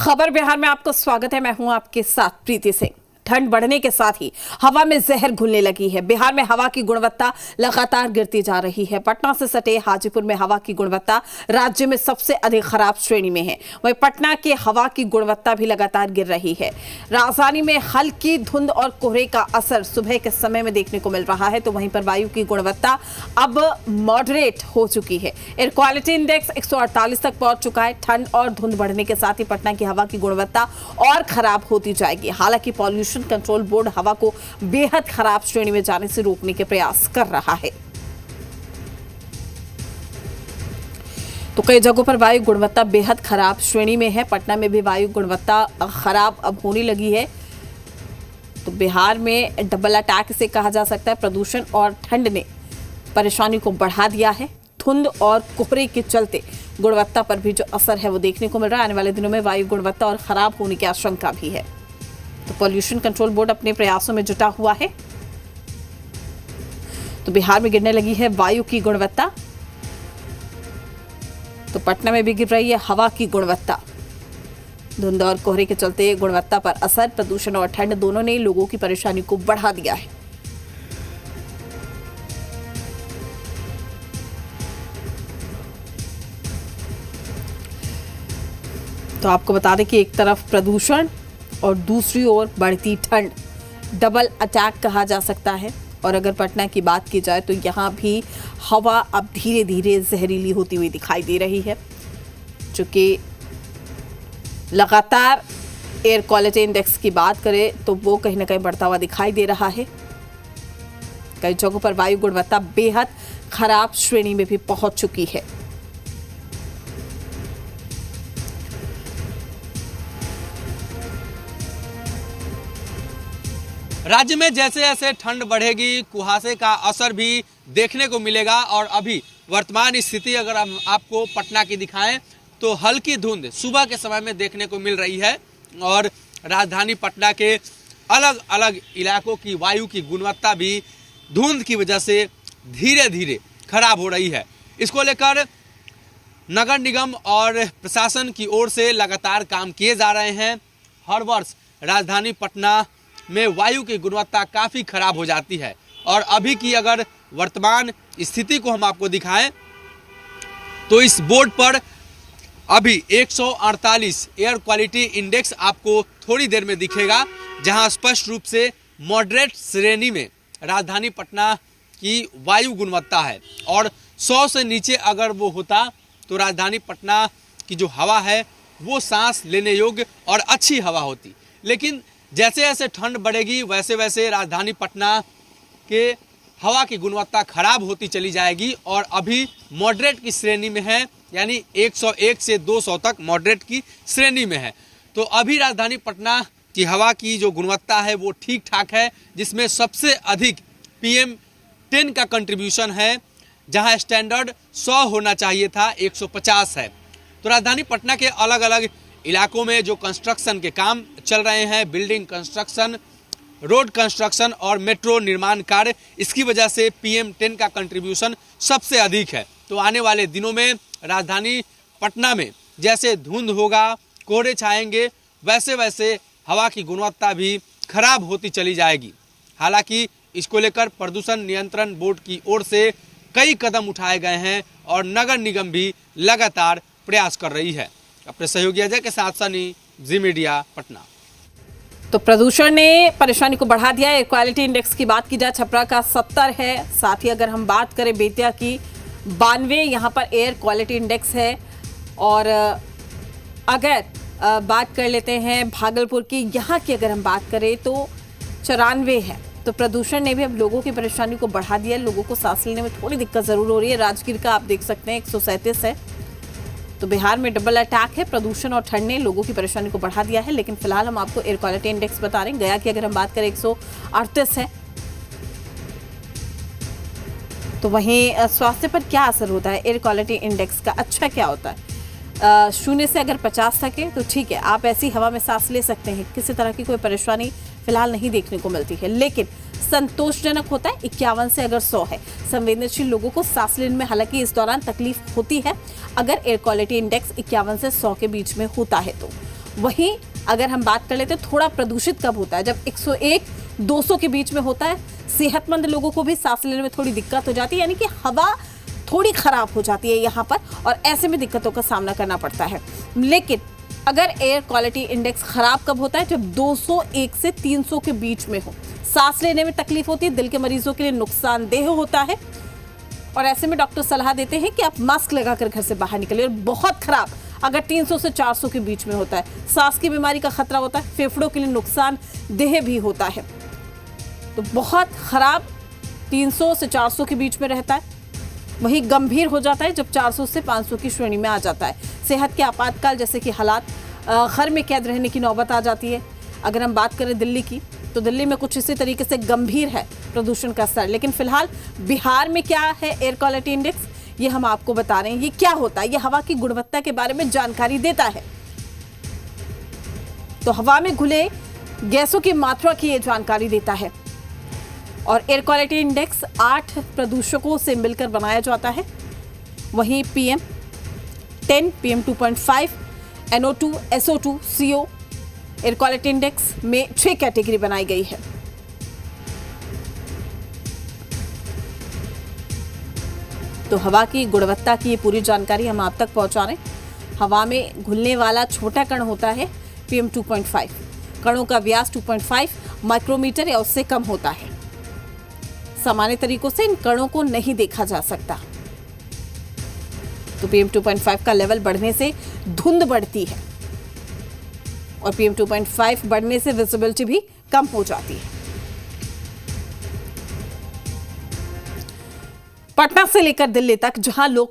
खबर बिहार में आपको स्वागत है। मैं हूं आपके साथ प्रीति सिंह। ठंड बढ़ने के साथ ही हवा में जहर घुलने लगी है। बिहार में हवा की गुणवत्ता लगातार गिरती जा रही है। पटना से सटे हाजीपुर में हवा की गुणवत्ता राज्य में सबसे अधिक खराब श्रेणी में है। वहीं पटना के हवा की गुणवत्ता भी लगातार गिर रही है। राजधानी में हल्की धुंध और कोहरे का असर सुबह के समय में देखने को मिल रहा है, तो वहीं पर वायु की गुणवत्ता अब मॉडरेट हो चुकी है। एयर क्वालिटी इंडेक्स 148 तक पहुंच चुका है। ठंड और धुंध बढ़ने के साथ ही पटना की हवा की गुणवत्ता और खराब होती जाएगी। हालांकि पॉल्यूशन कंट्रोल बोर्ड हवा को बेहद खराब श्रेणी में जाने से रोकने के प्रयास कर रहा है। तो कई जगहों पर वायु गुणवत्ता बेहद खराब श्रेणी में है। पटना में भी वायु गुणवत्ता खराब अब होने लगी है। तो बिहार में डबल अटैक से कहा जा सकता है। प्रदूषण और ठंड ने परेशानी को बढ़ा दिया है। धुंध और कोहरे के चलते गुणवत्ता पर भी जो असर है वो देखने को मिल रहा है। आने वाले दिनों में वायु गुणवत्ता और खराब होने की आशंका भी है। तो पॉल्यूशन कंट्रोल बोर्ड अपने प्रयासों में जुटा हुआ है। तो बिहार में गिरने लगी है वायु की गुणवत्ता। तो पटना में भी गिर रही है हवा की गुणवत्ता। धुंध और कोहरे के चलते गुणवत्ता पर असर, प्रदूषण और ठंड दोनों ने लोगों की परेशानी को बढ़ा दिया है। तो आपको बता दें कि एक तरफ प्रदूषण और दूसरी ओर बढ़ती ठंड, डबल अटैक कहा जा सकता है। और अगर पटना की बात की जाए तो यहाँ भी हवा अब धीरे धीरे जहरीली होती हुई दिखाई दे रही है, चूँकि लगातार एयर क्वालिटी इंडेक्स की बात करें तो वो कहीं ना कहीं बढ़ता हुआ दिखाई दे रहा है। कई जगहों पर वायु गुणवत्ता बेहद खराब श्रेणी में भी पहुंच चुकी है। राज्य में जैसे जैसे ठंड बढ़ेगी, कुहासे का असर भी देखने को मिलेगा। और अभी वर्तमान स्थिति अगर हम आपको पटना की दिखाएं तो हल्की धुंध सुबह के समय में देखने को मिल रही है। और राजधानी पटना के अलग अलग इलाकों की वायु की गुणवत्ता भी धुंध की वजह से धीरे धीरे खराब हो रही है। इसको लेकर नगर निगम और प्रशासन की ओर से लगातार काम किए जा रहे हैं। हर वर्ष राजधानी पटना में वायु की गुणवत्ता काफ़ी खराब हो जाती है। और अभी की अगर वर्तमान स्थिति को हम आपको दिखाएं तो इस बोर्ड पर अभी 148 एयर क्वालिटी इंडेक्स आपको थोड़ी देर में दिखेगा, जहां स्पष्ट रूप से मॉडरेट श्रेणी में राजधानी पटना की वायु गुणवत्ता है। और 100 से नीचे अगर वो होता तो राजधानी पटना की जो हवा है वो सांस लेने योग्य और अच्छी हवा होती। लेकिन जैसे जैसे ठंड बढ़ेगी वैसे वैसे राजधानी पटना के हवा की गुणवत्ता खराब होती चली जाएगी। और अभी मॉडरेट की श्रेणी में है, यानी 101 से 200 तक मॉडरेट की श्रेणी में है। तो अभी राजधानी पटना की हवा की जो गुणवत्ता है वो ठीक ठाक है, जिसमें सबसे अधिक PM10 का कंट्रीब्यूशन है, जहां स्टैंडर्ड 100 होना चाहिए था, 150 है। तो राजधानी पटना के अलग अलग इलाकों में जो कंस्ट्रक्शन के काम चल रहे हैं, बिल्डिंग कंस्ट्रक्शन, रोड कंस्ट्रक्शन और मेट्रो निर्माण कार्य, इसकी वजह से PM10 का कंट्रीब्यूशन सबसे अधिक है। तो आने वाले दिनों में राजधानी पटना में जैसे धुंध होगा, कोहरे छाएंगे, वैसे वैसे हवा की गुणवत्ता भी खराब होती चली जाएगी। हालांकि इसको लेकर प्रदूषण नियंत्रण बोर्ड की ओर से कई कदम उठाए गए हैं और नगर निगम भी लगातार प्रयास कर रही है। अपने सहयोगी अजय के साथ सनी, जी मीडिया, पटना। तो प्रदूषण ने परेशानी को बढ़ा दिया है। एयर क्वालिटी इंडेक्स की बात की जाए, छपरा का 70 है। साथ ही अगर हम बात करें बेतिया की 92 यहाँ पर एयर क्वालिटी इंडेक्स है। और अगर बात कर लेते हैं भागलपुर की, यहाँ की अगर हम बात करें तो 94 है। तो प्रदूषण ने भी अब लोगों की परेशानी को बढ़ा दिया है। लोगों को सांस लेने में थोड़ी दिक्कत जरूर हो रही है। राजगीर का आप देख सकते हैं 137 है। तो बिहार में डबल अटैक है। प्रदूषण और ठंड ने लोगों की परेशानी को बढ़ा दिया है। लेकिन फिलहाल हम आपको एयर क्वालिटी इंडेक्स बता रहे हैं। गया की अगर हम बात करें 138 है। तो वहीं स्वास्थ्य पर क्या असर होता है एयर क्वालिटी इंडेक्स का, अच्छा क्या होता है? 0 से अगर 50 तक है तो ठीक है, आप ऐसी हवा में सांस ले सकते हैं, किसी तरह की कोई परेशानी फिलहाल नहीं देखने को मिलती है। लेकिन संतोषजनक होता है 51 से अगर 100 है। संवेदनशील लोगों को सांस लेने में हालांकि इस दौरान तकलीफ होती है अगर एयर क्वालिटी इंडेक्स 51 से 100 के बीच में होता है तो। वहीं अगर हम बात कर लेते थोड़ा प्रदूषित कब होता है, जब 101 200 के बीच में होता है। सेहतमंद लोगों को भी सांस लेने में थोड़ी दिक्कत हो जाती है, यानी कि हवा थोड़ी खराब हो जाती है यहाँ पर, और ऐसे में दिक्कतों का सामना करना पड़ता है। लेकिन अगर एयर क्वालिटी इंडेक्स खराब कब होता है, जब 201 से 300 के बीच में हो। सांस लेने में तकलीफ होती है, दिल के मरीजों के लिए नुकसानदेह होता है, और ऐसे में डॉक्टर सलाह देते हैं कि आप मास्क लगाकर घर से बाहर निकलिए। और बहुत खराब अगर 300 से 400 के बीच में होता है, सांस की बीमारी का खतरा होता है, फेफड़ों के लिए नुकसानदेह भी होता है। तो बहुत खराब 300 से 400 के बीच में रहता है। वही गंभीर हो जाता है जब 400 से 500 की श्रेणी में आ जाता है। सेहत के आपातकाल जैसे कि हालात, घर में कैद रहने की नौबत आ जाती है। अगर हम बात करें दिल्ली की, तो दिल्ली में कुछ इसी तरीके से गंभीर है प्रदूषण का स्तर। लेकिन फिलहाल बिहार में क्या है एयर क्वालिटी इंडेक्स, ये हम आपको बता रहे हैं। ये क्या होता है, ये हवा की गुणवत्ता के बारे में जानकारी देता है। तो हवा में घुले गैसों की मात्रा की ये जानकारी देता है। और एयर क्वालिटी इंडेक्स 8 प्रदूषकों से मिलकर बनाया जाता है। वहीं PM10, PM2.5, NO2, SO2, CO air quality index में 6 कैटेगरी बनाई गई है। तो हवा की गुणवत्ता की ये पूरी जानकारी हम आप तक पहुंचा रहे हैं। हवा में घुलने वाला छोटा कण होता है PM2.5, कणों का व्यास 2.5 माइक्रोमीटर या उससे कम होता है। सामान्य तरीकों से इन कणों को नहीं देखा जा सकता। तो PM2.5 का लेवल बढ़ने से धुंध बढ़ती है, और PM2.5 बढ़ने से विजिबिलिटी भी कम हो जाती है। पटना से लेकर दिल्ली तक जहां लोग